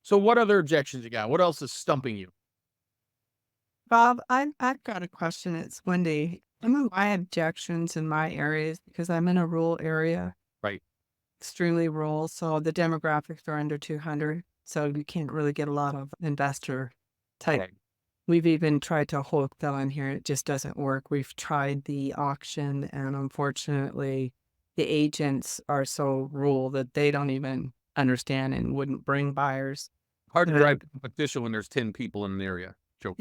So what other objections you got? What else is stumping you? Bob, I've got a question. It's Wendy. Some of my objections in my areas because I'm in a rural area, Right. extremely rural, so the demographics are under 200, so you can't really get a lot of investor type. Okay. We've even tried to wholesale in here, it just doesn't work. We've tried the auction, and unfortunately, the agents are so rural that they don't even understand and wouldn't bring buyers. Hard to Uh, drive competition when there's 10 people in an area. Joke.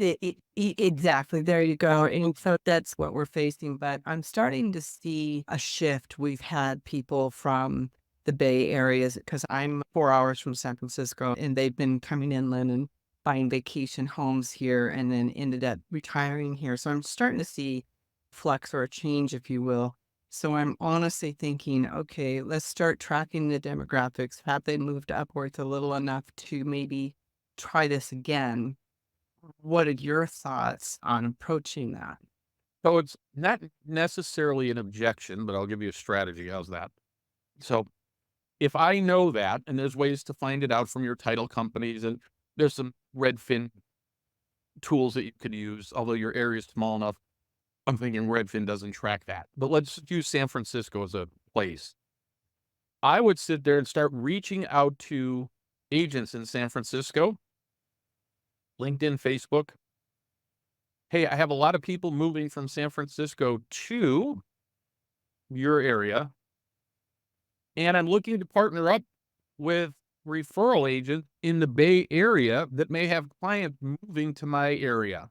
exactly, there you go, and so that's what we're facing, but I'm starting to see a shift. We've had people from the Bay areas because 'cause I'm 4 hours from San Francisco, and they've been coming inland and buying vacation homes here and then ended up retiring here, so I'm starting to see flux or a change, if you will. So I'm honestly thinking, "Okay, let's start tracking the demographics. Have they moved upwards a little enough to maybe try this again?" What are your thoughts on approaching that? So it's not necessarily an objection, but I'll give you a strategy. How's that? So if I know that, and there's ways to find it out from your title companies, and there's some Redfin tools that you could use, although your area is small enough, I'm thinking Redfin doesn't track that. But let's use San Francisco as a place. I would sit there and start reaching out to agents in San Francisco, LinkedIn, Facebook. Hey, I have a lot of people moving from San Francisco to your area, and I'm looking to partner up with referral agents in the Bay Area that may have clients moving to my area.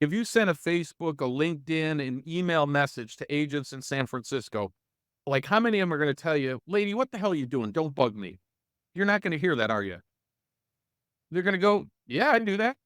If you send a Facebook, a LinkedIn, an email message to agents in San Francisco, like how many of them are going to tell you, lady, what the hell are you doing? Don't bug me. You're not going to hear that, are you? They're going to go, yeah, I do that.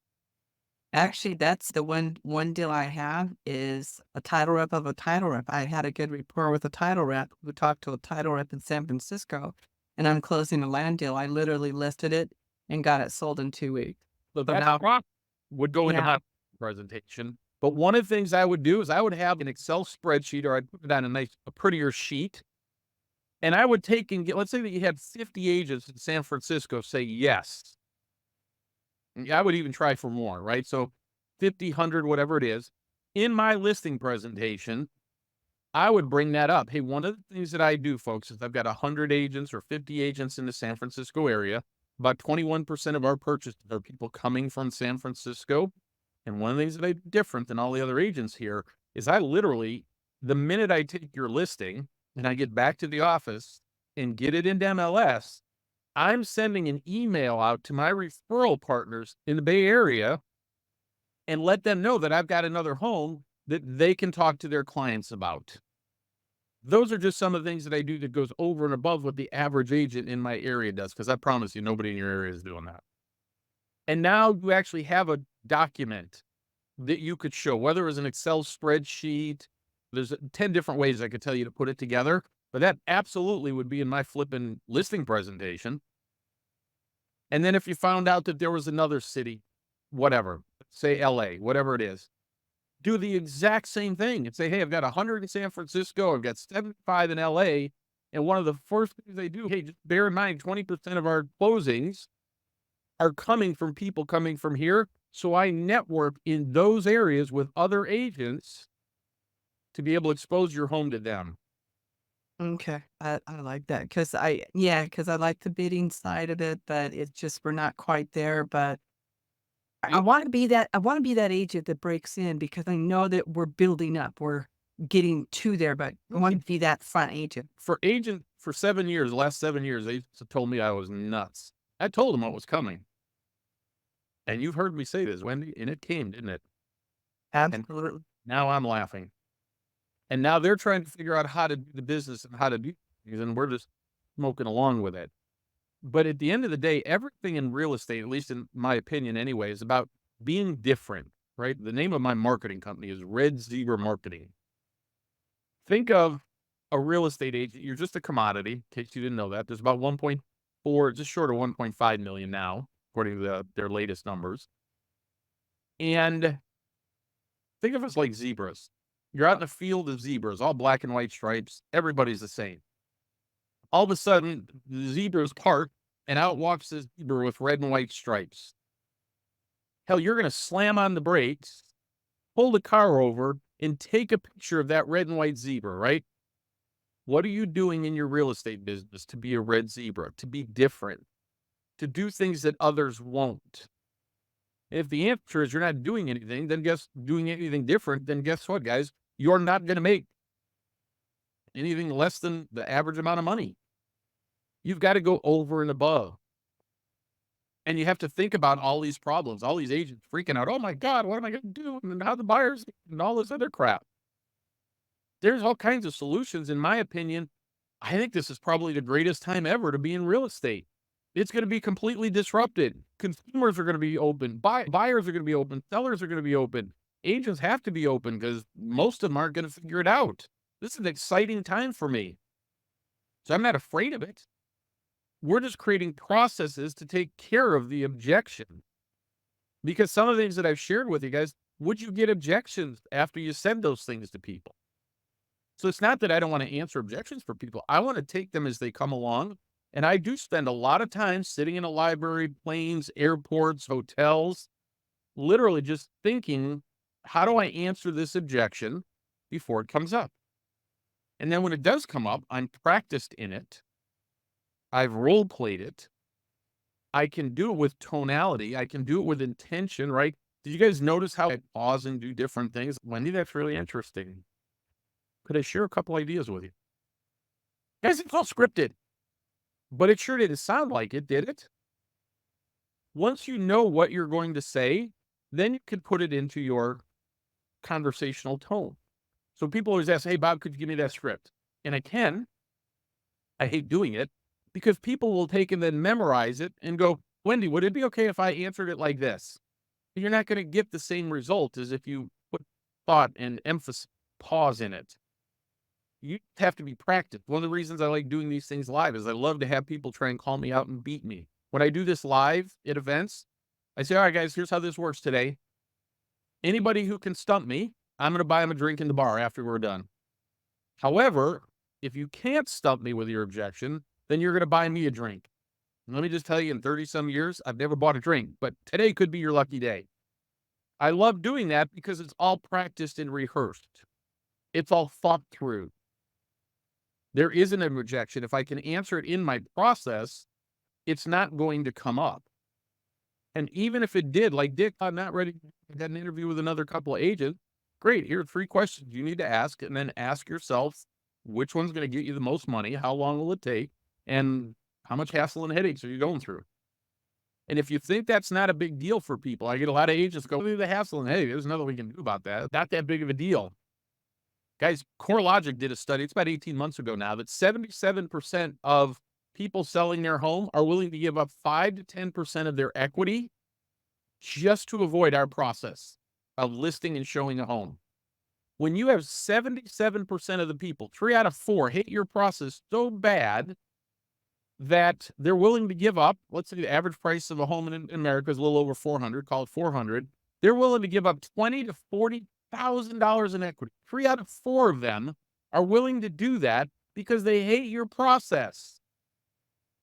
Actually, that's the one deal I have is a title rep of a title rep. I had a good rapport with a title rep who talked to a title rep in San Francisco, and I'm closing a land deal. I literally listed it and got it sold in 2 weeks. So So that's now, rock would go into yeah, my presentation. But one of the things I would do is I would have an Excel spreadsheet, or I'd put it on a prettier sheet. And I would take and get, let's say that you had 50 agents in San Francisco say yes. I would even try for more, right? So 50, 100, whatever it is. In my listing presentation, I would bring that up. Hey, one of the things that I do, folks, is I've got 100 agents or 50 agents in the San Francisco area. About 21% of our purchases are people coming from San Francisco. And one of the things that I do different than all the other agents here is I literally, the minute I take your listing and I get back to the office and get it into MLS, I'm sending an email out to my referral partners in the Bay Area and let them know that I've got another home that they can talk to their clients about. Those are just some of the things that I do that goes over and above what the average agent in my area does, because I promise you, nobody in your area is doing that. And now you actually have a document that you could show, whether it was an Excel spreadsheet. There's 10 different ways I could tell you to put it together, but that absolutely would be in my flipping listing presentation. And then if you found out that there was another city, whatever, say LA, whatever it is, do the exact same thing and say, hey, I've got 100 in San Francisco, I've got 75 in LA. And one of the first things they do, hey, just bear in mind 20% of our closings are coming from people coming from here. So I network in those areas with other agents to be able to expose your home to them. okay, I like that because because I like the bidding side of it, but it's just we're not quite there. But I want to be that. I want to be that agent that breaks in because I know that we're building up. We're getting to there, but I want to be that front agent. For agent for 7 years, the last 7 years, agents have told me I was nuts. I told them what was coming. And you've heard me say this, Wendy, and it came, didn't it? And Absolutely. now I'm laughing. And now they're trying to figure out how to do the business and how to do things, and we're just smoking along with it. But at the end of the day, everything in real estate, at least in my opinion anyway, is about being different, right? The name of my marketing company is Red Zebra Marketing. Think of a real estate agent. You're just a commodity, in case you didn't know that. There's about 1.4, just short of 1.5 million now, according to their latest numbers. And think of us like zebras. You're out in a field of zebras, all black and white stripes. Everybody's the same. All of a sudden, the zebras part and out walks this zebra with red and white stripes. Hell, you're going to slam on the brakes, pull the car over, and take a picture of that red and white zebra, right? What are you doing in your real estate business to be a red zebra, to be different, to do things that others won't? If the answer is you're not doing anything, then doing anything different, then guess what, guys? You're not going to make anything less than the average amount of money. You've got to go over and above. And you have to think about all these problems, all these agents freaking out. Oh my God, what am I going to do? And how the buyers and all this other crap. There's all kinds of solutions. In my opinion, I think this is probably the greatest time ever to be in real estate. It's going to be completely disrupted. Consumers are going to be open. Buyers are going to be open. Sellers are going to be open. Agents have to be open because most of them aren't going to figure it out. This is an exciting time for me. So I'm not afraid of it. We're just creating processes to take care of the objection. Because some of the things that I've shared with you guys, would you get objections after you send those things to people? So it's not that I don't want to answer objections for people. I want to take them as they come along. And I do spend a lot of time sitting in a library, planes, airports, hotels, literally just thinking, how do I answer this objection before it comes up? And then when it does come up, I'm practiced in it. I've role played it. I can do it with tonality. I can do it with intention, right? Did you guys notice how I pause and do different things? Wendy, that's really interesting. Could I share a couple ideas with you? Guys, it's all scripted, but it sure didn't sound like it, did it? Once you know what you're going to say, then you can put it into your conversational tone. So people always ask, hey, Bob, could you give me that script? And I can. I hate doing it because people will take and then memorize it and go, Wendy, would it be okay if I answered it like this? You're not going to get the same result as if you put thought and emphasis, pause in it. You have to be practiced. One of the reasons I like doing these things live is I love to have people try and call me out and beat me. When I do this live at events, I say, all right, guys, here's how this works today. Anybody who can stump me, I'm going to buy them a drink in the bar after we're done. However, if you can't stump me with your objection, then you're going to buy me a drink. And let me just tell you, in 30 some years, I've never bought a drink, but today could be your lucky day. I love doing that because it's all practiced and rehearsed. It's all thought through. There isn't an objection. If I can answer it in my process, it's not going to come up. And even if it did, like Dick, I'm not ready. I got an interview with another couple of agents. Great. Here are 3 questions you need to ask, and then ask yourself which one's going to get you the most money, how long will it take, and how much hassle and headaches are you going through? And if you think that's not a big deal for people, I get a lot of agents go, the hassle and headache, there's nothing we can do about that. Not that big of a deal. Guys, CoreLogic did a study, it's about 18 months ago now, that 77% of people selling their home are willing to give up 5 to 10% of their equity just to avoid our process of listing and showing a home. When you have 77% of the people, 3 out of 4, hate your process so bad that they're willing to give up, let's say the average price of a home in America is a little over 400, call it 400. They're willing to give up $20,000 to $40,000 in equity. 3 out of 4 of them are willing to do that because they hate your process.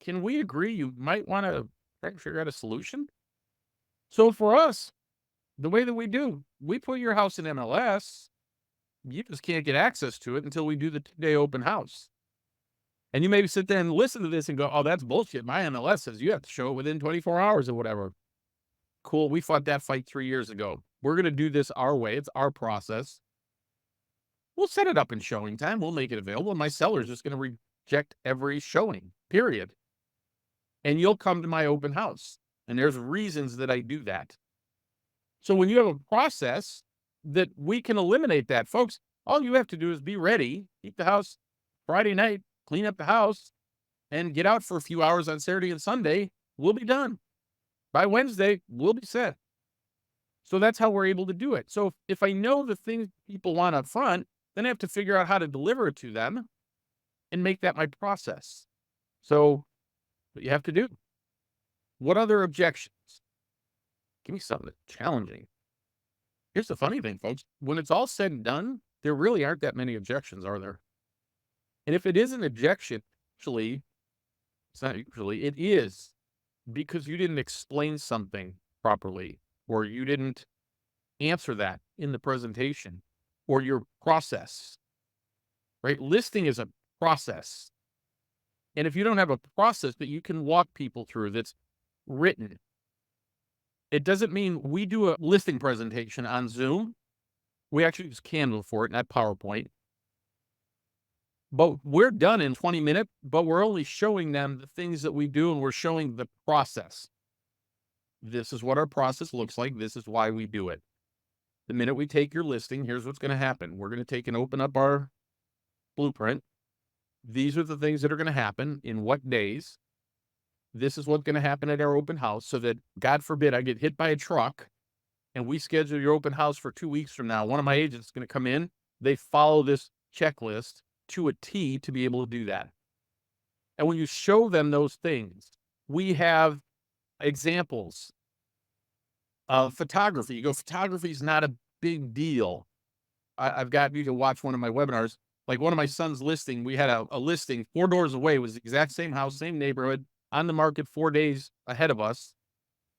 Can we agree you might want to try to figure out a solution? So for us, the way that we do, we put your house in MLS. You just can't get access to it until we do the 2-day open house. And you maybe sit there and listen to this and go, oh, that's bullshit. My MLS says you have to show it within 24 hours or whatever. Cool. We fought that fight 3 years ago. We're going to do this our way. It's our process. We'll set it up in showing time. We'll make it available. And my seller's just going to reject every showing, period. And you'll come to my open house. And there's reasons that I do that. So when you have a process that we can eliminate that, folks, all you have to do is be ready, keep the house Friday night, clean up the house, and get out for a few hours on Saturday and Sunday. We'll be done. By Wednesday, we'll be set. So that's how we're able to do it. So if I know the things people want up front, then I have to figure out how to deliver it to them and make that my process. So what you have to do. What other objections? Give me something that's challenging. Here's the funny thing, folks. When it's all said and done, there really aren't that many objections, are there? And if it is an objection, actually, it's not usually, it is because you didn't explain something properly, or you didn't answer that in the presentation, or your process, right? Listing is a process. And if you don't have a process that you can walk people through that's written, it doesn't mean we do a listing presentation on Zoom. We actually use Canva for it, not PowerPoint. But we're done in 20 minutes, but we're only showing them the things that we do, and we're showing the process. This is what our process looks like. This is why we do it. The minute we take your listing, here's what's going to happen. We're going to take and open up our blueprint. These are the things that are going to happen in what days. This is what's going to happen at our open house, so that, God forbid, I get hit by a truck and we schedule your open house for 2 weeks from now. One of my agents is going to come in. They follow this checklist to a T to be able to do that. And when you show them those things, we have examples of photography. You go, photography is not a big deal. I've got, you can watch one of my webinars. Like one of my son's listing, we had a listing 4 doors away, was the exact same house, same neighborhood, on the market 4 days ahead of us.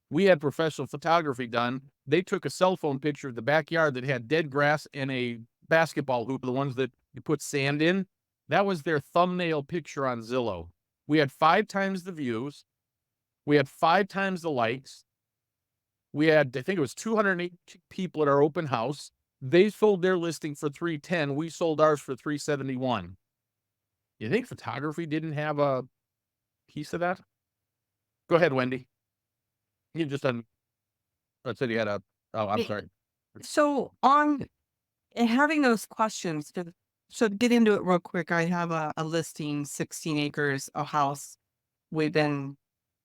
We had professional photography done. They took a cell phone picture of the backyard that had dead grass and a basketball hoop, the ones that you put sand in. That was their thumbnail picture on Zillow. We had 5 times the views. We had 5 times the likes. We had, I think it was 208 people at our open house. They sold their listing for $310. We sold ours for $371. You think photography didn't have a piece of that? Go ahead, Wendy. You just I said you had a. Oh, I'm Eh, sorry. So on having those questions, so to get into it real quick, I have a listing, 16 acres, a house. We've been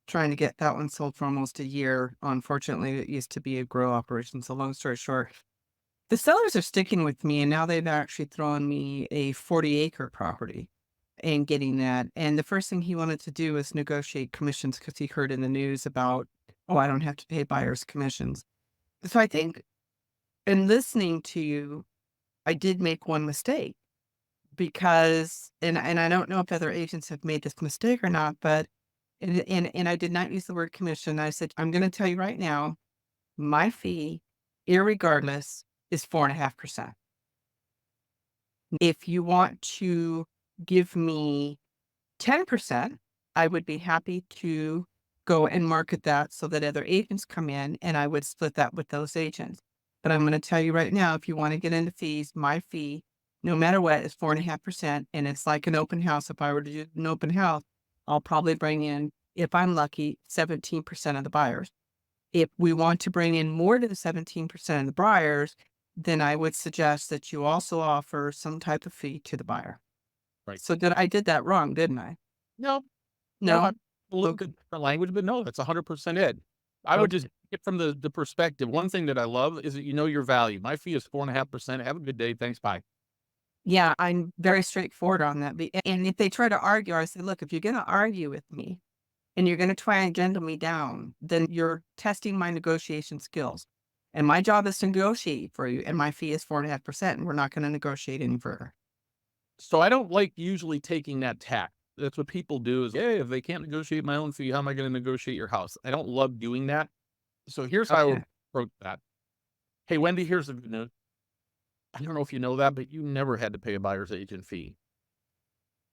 trying to get that one sold for almost a year. Unfortunately, it used to be a grow operation. So long story short, the sellers are sticking with me, and now they've actually thrown me a 40-acre property and getting that. And the first thing he wanted to do was negotiate commissions because he heard in the news about, oh, I don't have to pay buyers commissions. So I think in listening to you, I did make one mistake because, and I don't know if other agents have made this mistake or not, but, and I did not use the word commission. I said, I'm going to tell you right now, my fee, irregardless, is 4.5%. If you want to give me 10%, I would be happy to go and market that so that other agents come in, and I would split that with those agents. But I'm going to tell you right now, if you want to get into fees, my fee, no matter what, is 4.5%. And it's like an open house. If I were to do an open house, I'll probably bring in, if I'm lucky, 17% of the buyers. If we want to bring in more than the 17% of the buyers, then I would suggest that you also offer some type of fee to the buyer. Right. So I did that wrong, didn't I? No, no, No? I'm a little Okay. bit different language, but no, that's 100% it. I would just Okay. get from the perspective. One thing that I love is that you know your value. My fee is 4.5%. Have a good day. Thanks. Bye. Yeah, I'm very straightforward on that. And if they try to argue, I say, look, if you're going to argue with me and you're going to try and gentle me down, then you're testing my negotiation skills. And my job is to negotiate for you. And my fee is 4.5%. And we're not going to negotiate any further. So I don't like usually taking that tack. That's what people do is, yeah, if they can't negotiate my own fee, how am I going to negotiate your house? I don't love doing that. So here's how I would Okay. approach that. Hey, Wendy, here's the good news. I don't know if you know that, but you never had to pay a buyer's agent fee.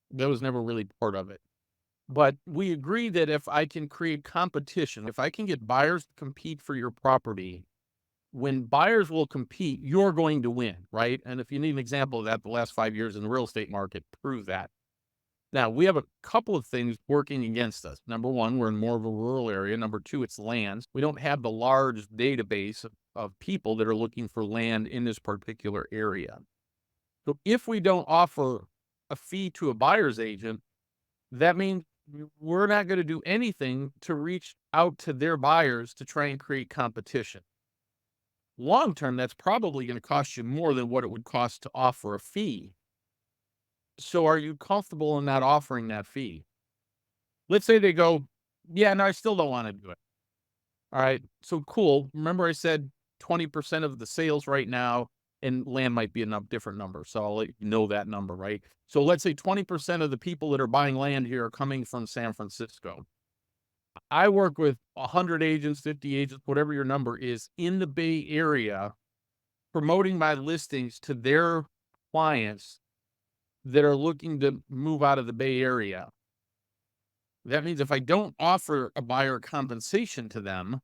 That was never really part of it. But we agree that if I can create competition, if I can get buyers to compete for your property, when buyers will compete, you're going to win, right? And if you need an example of that, the last 5 years in the real estate market prove that. Now, we have a couple of things working against us. Number one, we're in more of a rural area. Number two, it's land. We don't have the large database of people that are looking for land in this particular area. So if we don't offer a fee to a buyer's agent, that means we're not going to do anything to reach out to their buyers to try and create competition. Long term, that's probably going to cost you more than what it would cost to offer a fee. So are you comfortable in not offering that fee? Let's say they go, yeah, no, I still don't want to do it. All right. So cool. Remember I said 20% of the sales right now, and land might be a different number. So I'll let you know that number, right? So let's say 20% of the people that are buying land here are coming from San Francisco. I work with 100 agents, 50 agents, whatever your number is in the Bay Area, promoting my listings to their clients that are looking to move out of the Bay Area. That means if I don't offer a buyer compensation to them,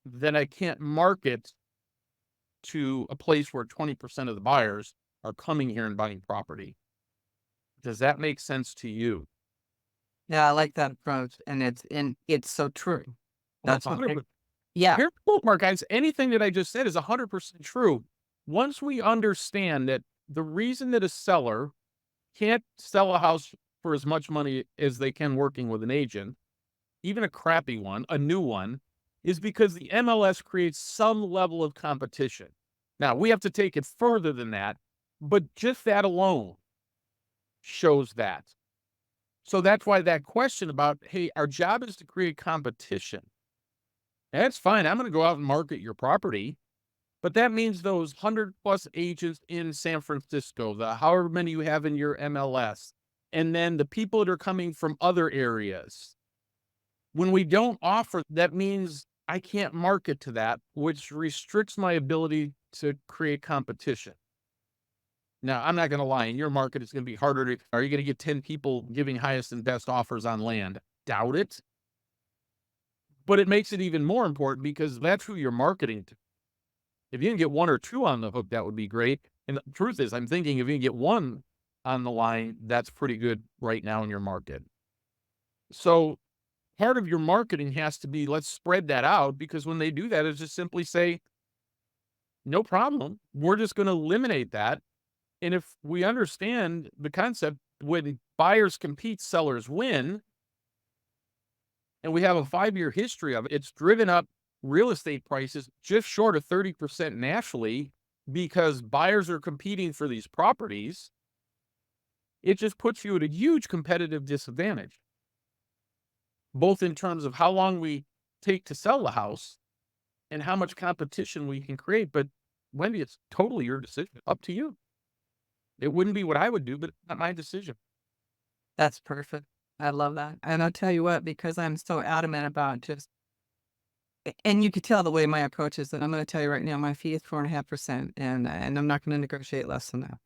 then I can't market to a place where 20% of the buyers are coming here and buying property. Does that make sense to you? Yeah, I like that approach, and it's so true. Well, That's it's what 100%. yeah, Here's the cool part, guys. Anything that I just said is 100% true. Once we understand that the reason that a seller can't sell a house for as much money as they can working with an agent, even a crappy one, a new one, is because the MLS creates some level of competition. Now, we have to take it further than that, but just that alone shows that. So that's why that question about, hey, our job is to create competition. That's fine. I'm going to go out and market your property. But that means those 100 plus agents in San Francisco, the however many you have in your MLS, and then the people that are coming from other areas. When we don't offer, that means I can't market to that, which restricts my ability to create competition. Now, I'm not going to lie. In your market, it's going to be harder to. Are you going to get 10 people giving highest and best offers on land? Doubt it. But it makes it even more important because that's who you're marketing to. If you can get one or two on the hook, that would be great. And the truth is, I'm thinking if you can get one on the line, that's pretty good right now in your market. So part of your marketing has to be, let's spread that out, because when they do that, it's just simply say, no problem. We're just going to eliminate that. And if we understand the concept, when buyers compete, sellers win, and we have a 5-year history of it, it's driven up real estate prices just short of 30% nationally because buyers are competing for these properties. It just puts you at a huge competitive disadvantage, both in terms of how long we take to sell the house and how much competition we can create. But Wendy, it's totally your decision. Up to you. It wouldn't be what I would do, but it's not my decision. that's perfect. I love that. And I'll tell you what, because I'm so adamant about just and you could tell the way my approach is that I'm gonna tell you right now, my fee is 4.5%, and I'm not gonna negotiate less than that.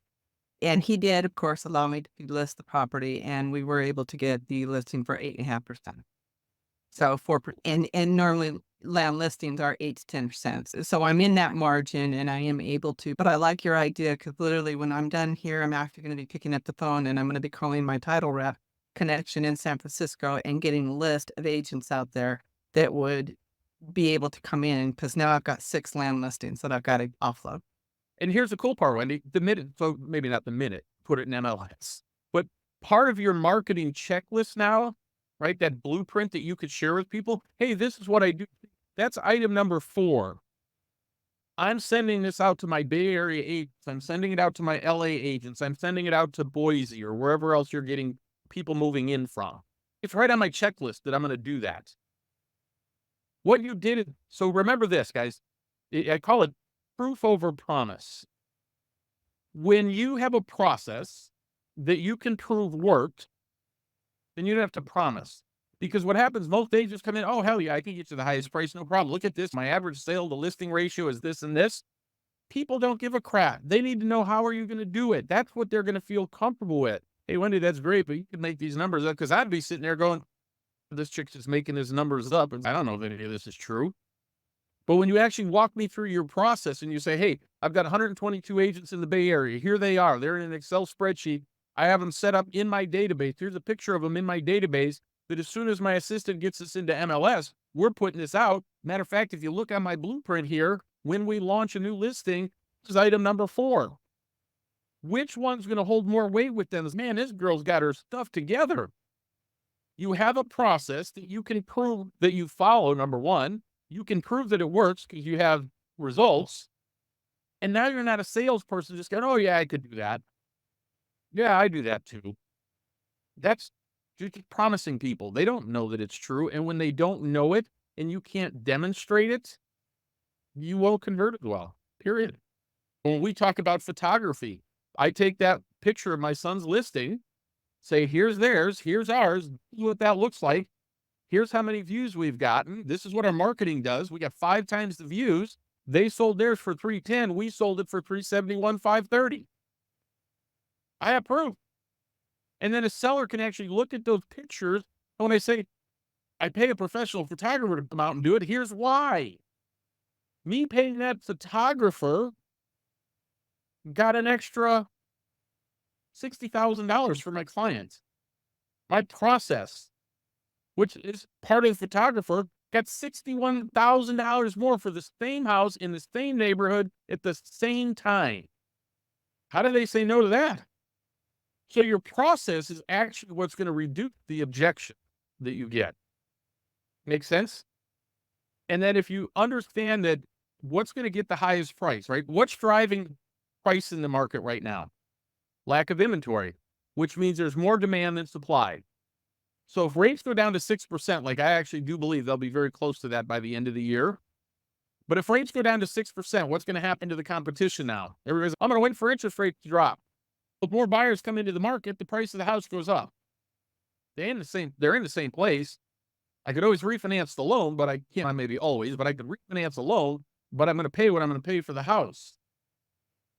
And he did, of course, allow me to list the property, and we were able to get the listing for 8.5%. So 4 per and normally land listings are 8 to 10%. So I'm in that margin and I am able to, but I like your idea because literally when I'm done here, I'm actually going to be picking up the phone and I'm going to be calling my title rep connection in San Francisco and getting a list of agents out there that would be able to come in because now I've got 6 land listings that I've got to offload. And here's the cool part, Wendy. The minute, so maybe not the minute, put it in MLS. But part of your marketing checklist now, right? That blueprint that you could share with people. Hey, this is what I do. That's item number 4. I'm sending this out to my Bay Area agents. I'm sending it out to my LA agents. I'm sending it out to Boise or wherever else you're getting people moving in from. It's right on my checklist that I'm going to do that. What you did, so remember this, guys. I call it proof over promise. When you have a process that you can prove worked, then you don't have to promise. Because what happens, most agents come in, oh, hell yeah, I can get you the highest price, no problem. Look at this. My average sale to listing ratio is this and this. People don't give a crap. They need to know, how are you going to do it? That's what they're going to feel comfortable with. Hey, Wendy, that's great, but you can make these numbers up. Because I'd be sitting there going, this chick's just making his numbers up. And I don't know if any of this is true. But when you actually walk me through your process and you say, hey, I've got 122 agents in the Bay Area. Here they are. They're in an Excel spreadsheet. I have them set up in my database. Here's a picture of them in my database that as soon as my assistant gets us into MLS, we're putting this out. Matter of fact, if you look on my blueprint here, when we launch a new listing, this is item number 4. Which one's going to hold more weight with them? Man, this girl's got her stuff together. You have a process that you can prove that you follow, number 1. You can prove that it works because you have results. And now you're not a salesperson just going, oh, yeah, I could do that. Yeah, I do that too. That's just promising people. They don't know that it's true. And when they don't know it and you can't demonstrate it, you won't convert it well, period. When we talk about photography, I take that picture of my son's listing, say, here's theirs, here's ours, this is what that looks like. Here's how many views we've gotten. This is what our marketing does. We got 5 times the views. They sold theirs for 310. We sold it for 371, 530. I approve. And then a seller can actually look at those pictures. And when I say, I pay a professional photographer to come out and do it, here's why. Me paying that photographer got an extra $60,000 for my client. My process, which is part of the photographer, got $61,000 more for the same house in the same neighborhood at the same time. How do they say no to that? So your process is actually what's going to reduce the objection that you get. Make sense? And then if you understand that what's going to get the highest price, right? What's driving price in the market right now? Lack of inventory, which means there's more demand than supply. So if rates go down to 6%, like I actually do believe they'll be very close to that by the end of the year. But if rates go down to 6%, what's going to happen to the competition now? Everybody's, I'm going to wait for interest rates to drop. If more buyers come into the market, the price of the house goes up. They're in the same place. I could always refinance the loan, but I can't, maybe always, but I could refinance a loan, but I'm going to pay what I'm going to pay for the house.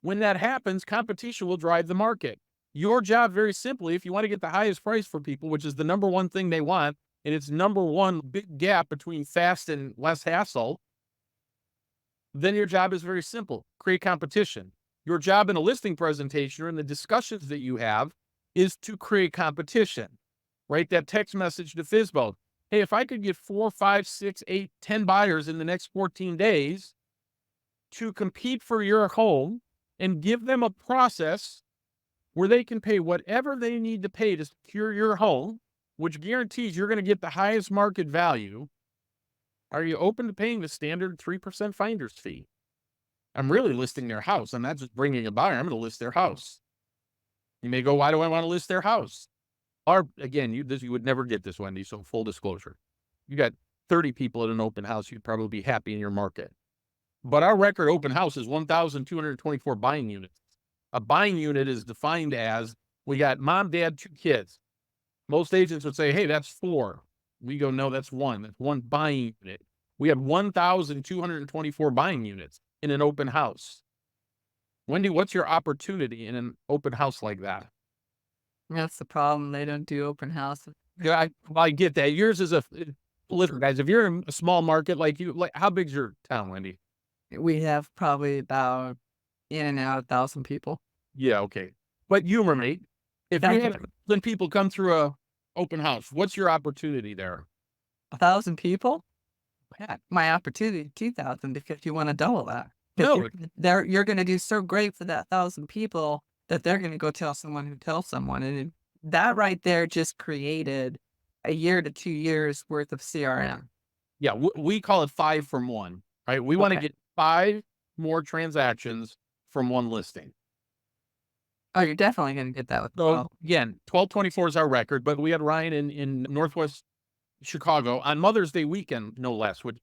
When that happens, competition will drive the market. Your job, very simply, if you want to get the highest price for people, which is the number one thing they want, and it's number one big gap between fast and less hassle, then your job is very simple. Create competition. Your job in a listing presentation or in the discussions that you have is to create competition. Write that text message to FSBO. Hey, if I could get 4, 5, 6, 8, 10 buyers in the next 14 days to compete for your home and give them a process where they can pay whatever they need to pay to secure your home, which guarantees you're going to get the highest market value, are you open to paying the standard 3% finder's fee? I'm really listing their house. I'm not just bringing a buyer. I'm going to list their house. You may go, why do I want to list their house? Or again, you would never get this, Wendy. So full disclosure, you got 30 people at an open house. You'd probably be happy in your market. But our record open house is 1,224 buying units. A buying unit is defined as we got mom, dad, 2 kids. Most agents would say, hey, that's 4. We go, no, that's 1. That's 1 buying unit. We have 1,224 buying units in an open house. Wendy, what's your opportunity in an open house like that? That's the problem. They don't do open houses. Yeah, I get that. Yours is listen, guys, if you're in a small market like you, like how big's your town, Wendy? We have probably about in and out 1,000 people. Yeah, okay. But humor me. If you had 1,000 people come through a open house, what's your opportunity there? 1,000 people? Yeah, my opportunity 2,000 because you want to double that. No, You're going to do so great for that 1,000 people that they're going to go tell someone who tells someone, and that right there just created a year to 2 years worth of CRM. yeah, we call it 5 from 1, right? We want to get 5 more transactions from 1 listing. Oh, you're definitely going to get that with So again, 1224 is our record, but we had Ryan in Northwest Chicago on Mother's Day weekend, no less, which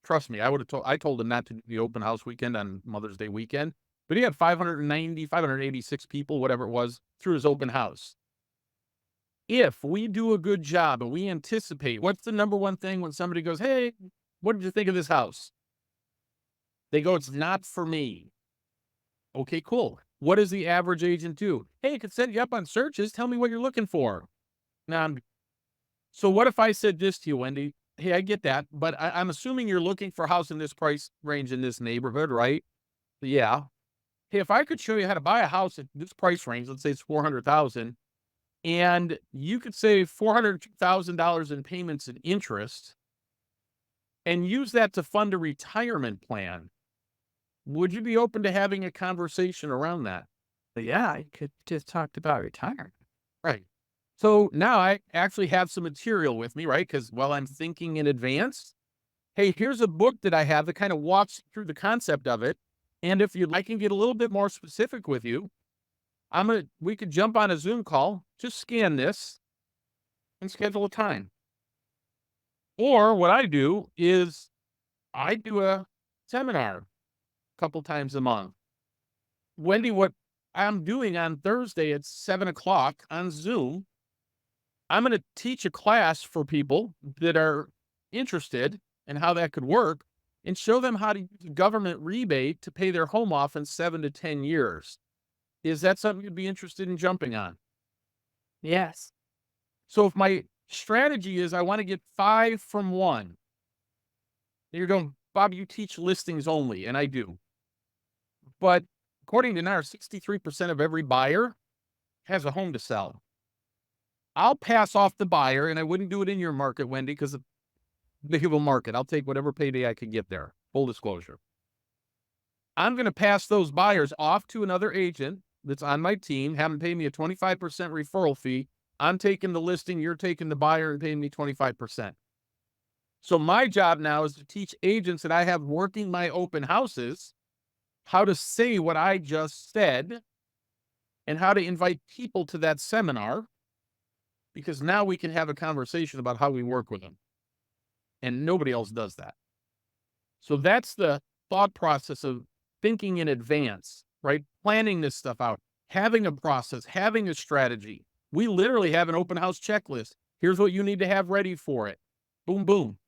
trust me, I told him not to do the open house weekend on Mother's Day weekend, but he had 586 people, whatever it was, through his open house. If we do a good job and we anticipate, what's the number one thing when somebody goes, hey, what did you think of this house? They go, it's not for me. Okay, cool. What does the average agent do? Hey, I could set you up on searches. Tell me what you're looking for. Now, so what if I said this to you, Wendy? Hey, I get that, but I'm assuming you're looking for a house in this price range in this neighborhood, right? Yeah. Hey, if I could show you how to buy a house at this price range, let's say it's 400,000, and you could save $402,000 in payments and interest, and use that to fund a retirement plan, would you be open to having a conversation around that? Yeah, you could just talk about retirement. Right. So now I actually have some material with me, right? Because while I'm thinking in advance, hey, here's a book that I have that kind of walks through the concept of it. And if you'd like, I can get a little bit more specific with you. We could jump on a Zoom call, just scan this and schedule a time. Or what I do is I do a seminar a couple times a month. Wendy, what I'm doing on Thursday at 7 o'clock on Zoom, I'm going to teach a class for people that are interested in how that could work and show them how to use a government rebate to pay their home off in 7 to 10 years. Is that something you'd be interested in jumping on? Yes. So if my strategy is I want to get 5 from 1, you're going, Bob, you teach listings only, and I do. But according to NAR, 63% of every buyer has a home to sell. I'll pass off the buyer, and I wouldn't do it in your market, Wendy, because of the big of a market. I'll take whatever payday I can get there. Full disclosure. I'm going to pass those buyers off to another agent that's on my team, have them pay me a 25% referral fee. I'm taking the listing, you're taking the buyer and paying me 25%. So my job now is to teach agents that I have working my open houses how to say what I just said and how to invite people to that seminar, because now we can have a conversation about how we work with them. And nobody else does that. So that's the thought process of thinking in advance, right? Planning this stuff out, having a process, having a strategy. We literally have an open house checklist. Here's what you need to have ready for it. Boom, boom.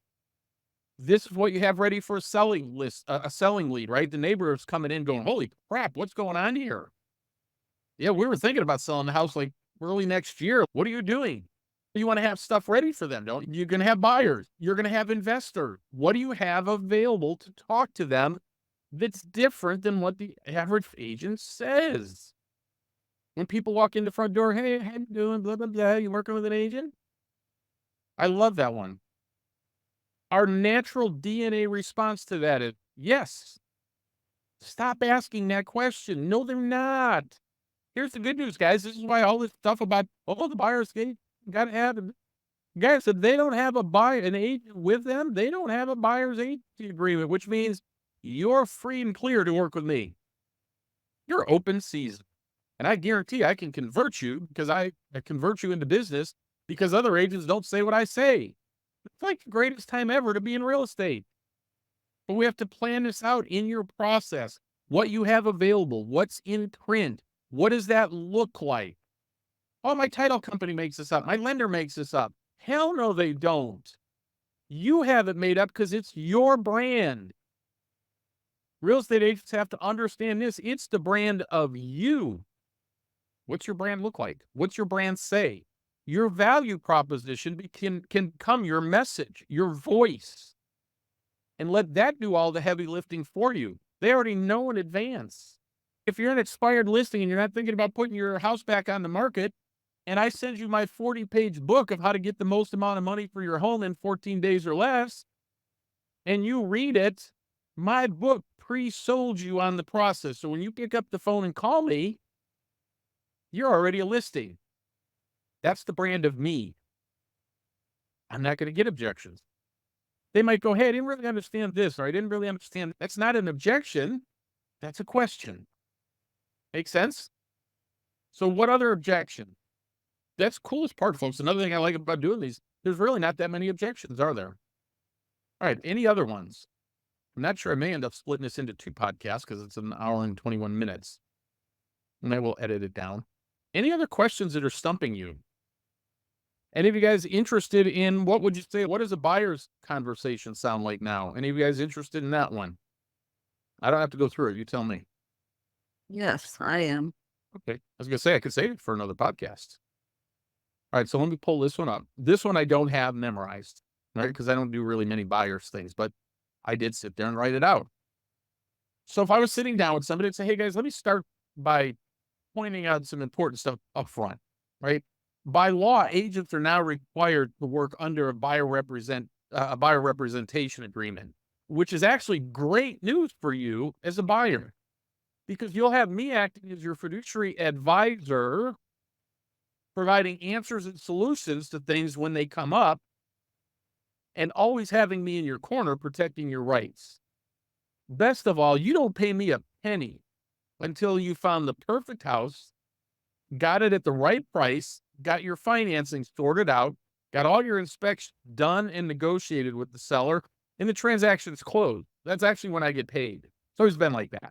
This is what you have ready for a selling list, a selling lead, right? The neighbor is coming in going, holy crap, what's going on here? Yeah, we were thinking about selling the house like early next year. What are you doing? You want to have stuff ready for them, don't you? You're going to have buyers. You're going to have investors. What do you have available to talk to them that's different than what the average agent says? When people walk in the front door, hey, how you doing? Blah, blah, blah. You working with an agent? I love that one. Our natural DNA response to that is yes. Stop asking that question. No, they're not. Here's the good news, guys. This is why all this stuff about, the buyer's gate, got to have it. Guys, if they don't have an agent with them, they don't have a buyer's agency agreement, which means you're free and clear to work with me. You're open season. And I guarantee I can convert you, because I convert you into business because other agents don't say what I say. It's like the greatest time ever to be in real estate. But we have to plan this out in your process. What you have available, what's in print, what does that look like? Oh, my title company makes this up. My lender makes this up. Hell no, they don't. You have it made up because it's your brand. Real estate agents have to understand this. It's the brand of you. What's your brand look like? What's your brand say? Your value proposition can become your message, your voice, and let that do all the heavy lifting for you. They already know in advance. If you're an expired listing and you're not thinking about putting your house back on the market, and I send you my 40-page book of how to get the most amount of money for your home in 14 days or less, and you read it, my book pre-sold you on the process. So when you pick up the phone and call me, you're already a listing. That's the brand of me. I'm not going to get objections. They might go, hey, I didn't really understand this, or I didn't really understand. That's not an objection. That's a question. Make sense? So what other objection? That's the coolest part, folks. Another thing I like about doing these, there's really not that many objections, are there? All right, any other ones? I'm not sure. I may end up splitting this into 2 podcasts because it's an hour and 21 minutes. And I will edit it down. Any other questions that are stumping you? Any of you guys interested in, what would you say, what does a buyer's conversation sound like now? Any of you guys interested in that one? I don't have to go through it. You tell me. Yes, I am. Okay. I was going to say, I could save it for another podcast. All right. So let me pull this one up. This one I don't have memorized, right? Because I don't do really many buyer's things, but I did sit there and write it out. So if I was sitting down with somebody and say, hey guys, let me start by pointing out some important stuff up front, right? By law, agents are now required to work under a buyer representation agreement, which is actually great news for you as a buyer, because you'll have me acting as your fiduciary advisor, providing answers and solutions to things when they come up, and always having me in your corner, protecting your rights. Best of all, you don't pay me a penny until you found the perfect house, got it at the right price, got your financing sorted out, got all your inspections done and negotiated with the seller, and the transaction's closed. That's actually when I get paid. It's always been like that.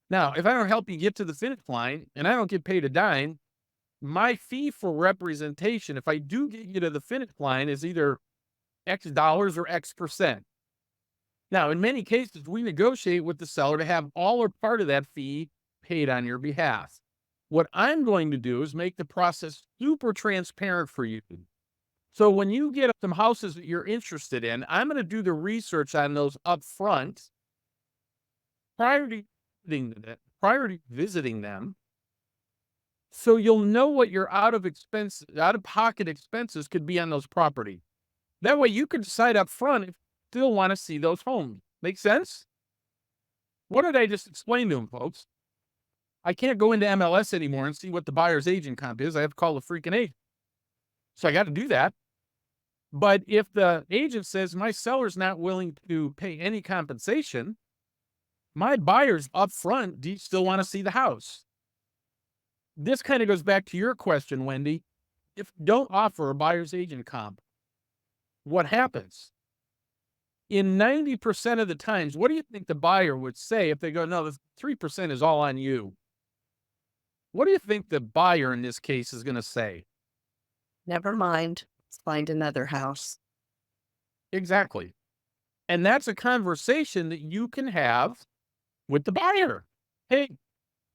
Now, if I don't help you get to the finish line and I don't get paid a dime, My fee for representation, if I do get you to the finish line, is either X dollars or X percent. Now, in many cases, we negotiate with the seller to have all or part of that fee paid on your behalf. What I'm going to do is make the process super transparent for you. So when you get some houses that you're interested in, I'm going to do the research on those up front prior to visiting them. So you'll know what your out of pocket expenses could be on those property. That way you can decide up front if you still want to see those homes. Make sense? What did I just explain to them, folks? I can't go into MLS anymore and see what the buyer's agent comp is. I have to call the freaking agent. So I got to do that. But if the agent says my seller's not willing to pay any compensation, my buyer's up front, do you still want to see the house? This kind of goes back to your question, Wendy. If you don't offer a buyer's agent comp, what happens? In 90% of the times, what do you think the buyer would say if they go, no, the 3% is all on you? What do you think the buyer in this case is going to say? Never mind. Let's find another house. Exactly. And that's a conversation that you can have with the buyer. Hey,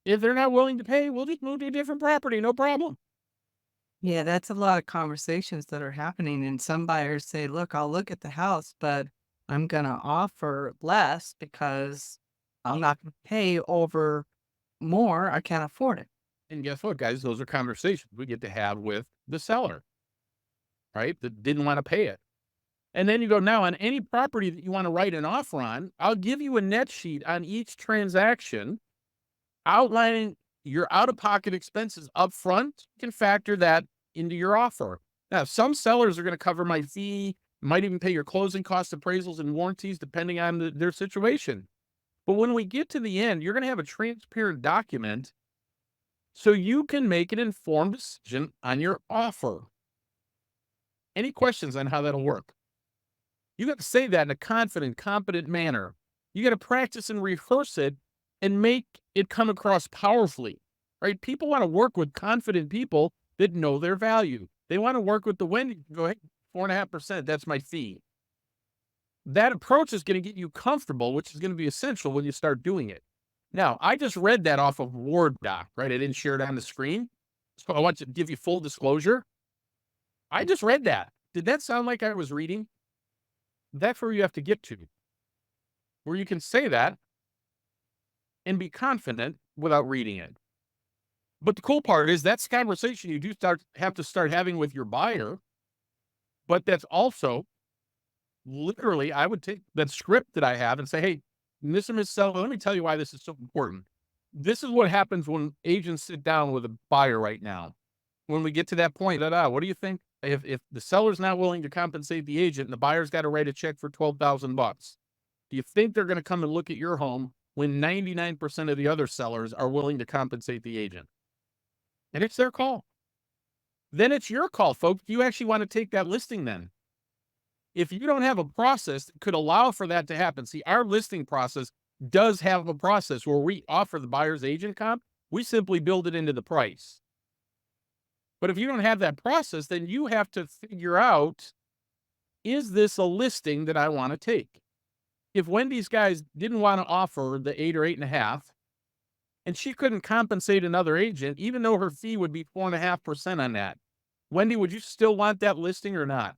if they're not willing to pay, we'll just move to a different property. No problem. Yeah, that's a lot of conversations that are happening. And some buyers say, look, I'll look at the house, but I'm going to offer less because I'm not going to pay over more. I can't afford it. And guess what, guys? Those are conversations we get to have with the seller, right? That didn't want to pay it. And then you go, now on any property that you want to write an offer on, I'll give you a net sheet on each transaction outlining your out-of-pocket expenses up front. You can factor that into your offer. Now, some sellers are going to cover my fee, might even pay your closing costs, appraisals, and warranties, depending on their situation. But when we get to the end, you're going to have a transparent document so you can make an informed decision on your offer. Any questions on how that'll work? You got to say that in a confident, competent manner. You got to practice and rehearse it and make it come across powerfully, right? People want to work with confident people that know their value. They want to work with the Wendy. Go, hey, 4.5%, that's my fee. That approach is going to get you comfortable, which is going to be essential when you start doing it. Now, I just read that off of Word doc, right? I didn't share it on the screen. So I want to give you full disclosure. I just read that. Did that sound like I was reading? That's where you have to get to, where you can say that and be confident without reading it. But the cool part is that's conversation you do have to start having with your buyer. But that's also literally, I would take that script that I have and say, hey, Mr. Seller, let me tell you why this is so important. This is what happens when agents sit down with a buyer right now. When we get to that point, what do you think? If the seller's not willing to compensate the agent and the buyer's got to write a check for $12,000, do you think they're going to come and look at your home when 99% of the other sellers are willing to compensate the agent? And it's their call. Then it's your call, folks. Do you actually want to take that listing then? If you don't have a process that could allow for that to happen, see, our listing process does have a process where we offer the buyer's agent comp. We simply build it into the price. But if you don't have that process, then you have to figure out, is this a listing that I want to take? If Wendy's guys didn't want to offer the 8 or 8.5, and she couldn't compensate another agent, even though her fee would be 4.5% on that, Wendy, would you still want that listing or not?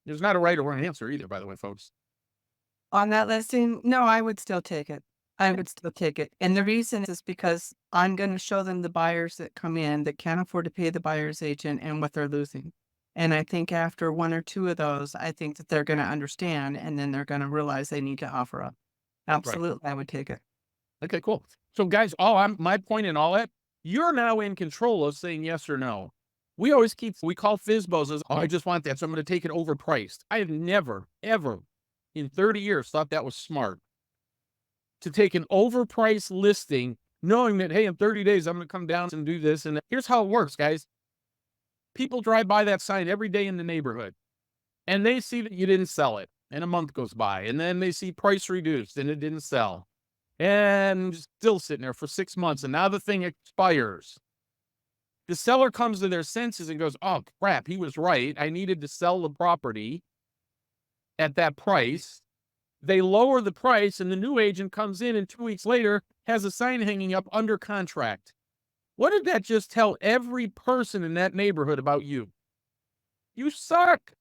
There's not a right or wrong answer either, by the way, folks. On that listing, no, I would still take it. I would still take it. And the reason is because I'm going to show them the buyers that come in that can't afford to pay the buyer's agent and what they're losing. And I think after 1 or 2 of those, I think that they're going to understand, and then they're going to realize they need to offer up. Absolutely, right. I would take it. Okay, cool. So guys, my point in all that, you're now in control of saying yes or no. We call FISBOs as, oh, I just want that, so I'm going to take it overpriced. I have never, ever in 30 years thought that was smart to take an overpriced listing, knowing that, hey, in 30 days, I'm going to come down and do this. And here's how it works, guys. People drive by that sign every day in the neighborhood, and they see that you didn't sell it, and a month goes by, and then they see price reduced, and it didn't sell, and still sitting there for 6 months, and now the thing expires. The seller comes to their senses and goes, oh crap, he was right. I needed to sell the property at that price. They lower the price, and the new agent comes in and 2 weeks later has a sign hanging up under contract. What did that just tell every person in that neighborhood about you? You suck.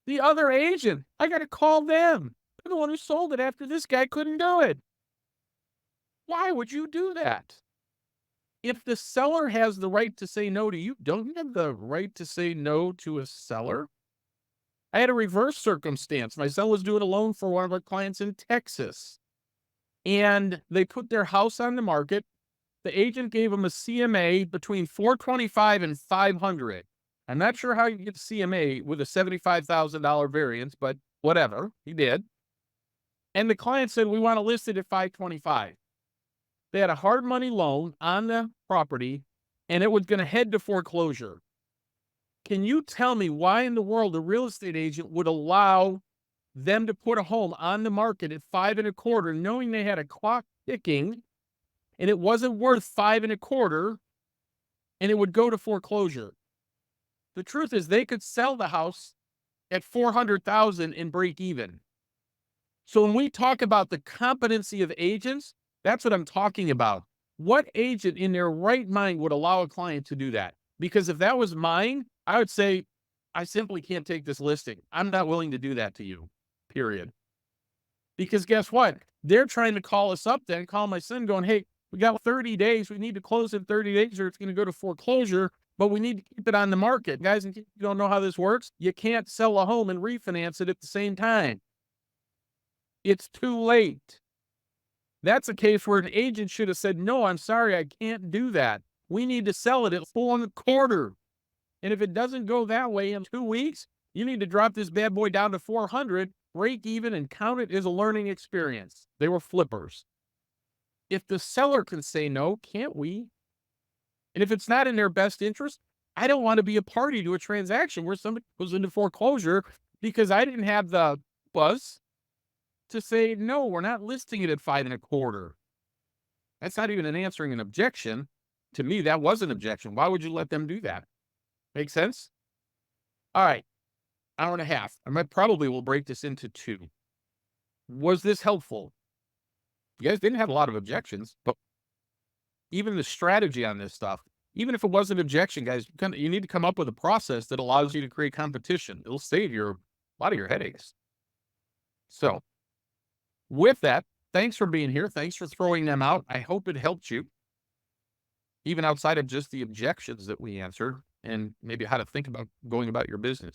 The other agent, I got to call them. They're the one who sold it after this guy couldn't do it. Why would you do that? If the seller has the right to say no to you, don't you have the right to say no to a seller? I had a reverse circumstance. My seller was doing a loan for one of our clients in Texas, and they put their house on the market. The agent gave them a CMA between 425 and 500. I'm not sure how you get CMA with a $75,000 variance, but whatever, he did. And the client said, we want to list it at 525. They had a hard money loan on the property, and it was going to head to foreclosure. Can you tell me why in the world a real estate agent would allow them to put a home on the market at 5.25, knowing they had a clock ticking and it wasn't worth 5.25 and it would go to foreclosure? The truth is they could sell the house at 400,000 and break even. So when we talk about the competency of agents, that's what I'm talking about. What agent in their right mind would allow a client to do that? Because if that was mine, I would say, I simply can't take this listing. I'm not willing to do that to you, period. Because guess what? They're trying to call us up then, call my son going, hey, we got 30 days. We need to close in 30 days or it's going to go to foreclosure, but we need to keep it on the market. Guys, in case you don't know how this works, you can't sell a home and refinance it at the same time. It's too late. That's a case where an agent should have said, no, I'm sorry, I can't do that. We need to sell it at 4.25. And if it doesn't go that way in 2 weeks, you need to drop this bad boy down to 400, break even, and count it as a learning experience. They were flippers. If the seller can say no, can't we? And if it's not in their best interest, I don't want to be a party to a transaction where somebody goes into foreclosure because I didn't have the buzz to say, no, we're not listing it at 5.25. That's not even answering an objection. To me, that was an objection. Why would you let them do that? Make sense? All right. Hour and a half. Probably will break this into 2. Was this helpful? You guys didn't have a lot of objections, but even the strategy on this stuff, even if it was an objection, guys, you need to come up with a process that allows you to create competition. It'll save a lot of your headaches. So with that, thanks for being here. Thanks for throwing them out. I hope it helped you, even outside of just the objections that we answered and maybe how to think about going about your business.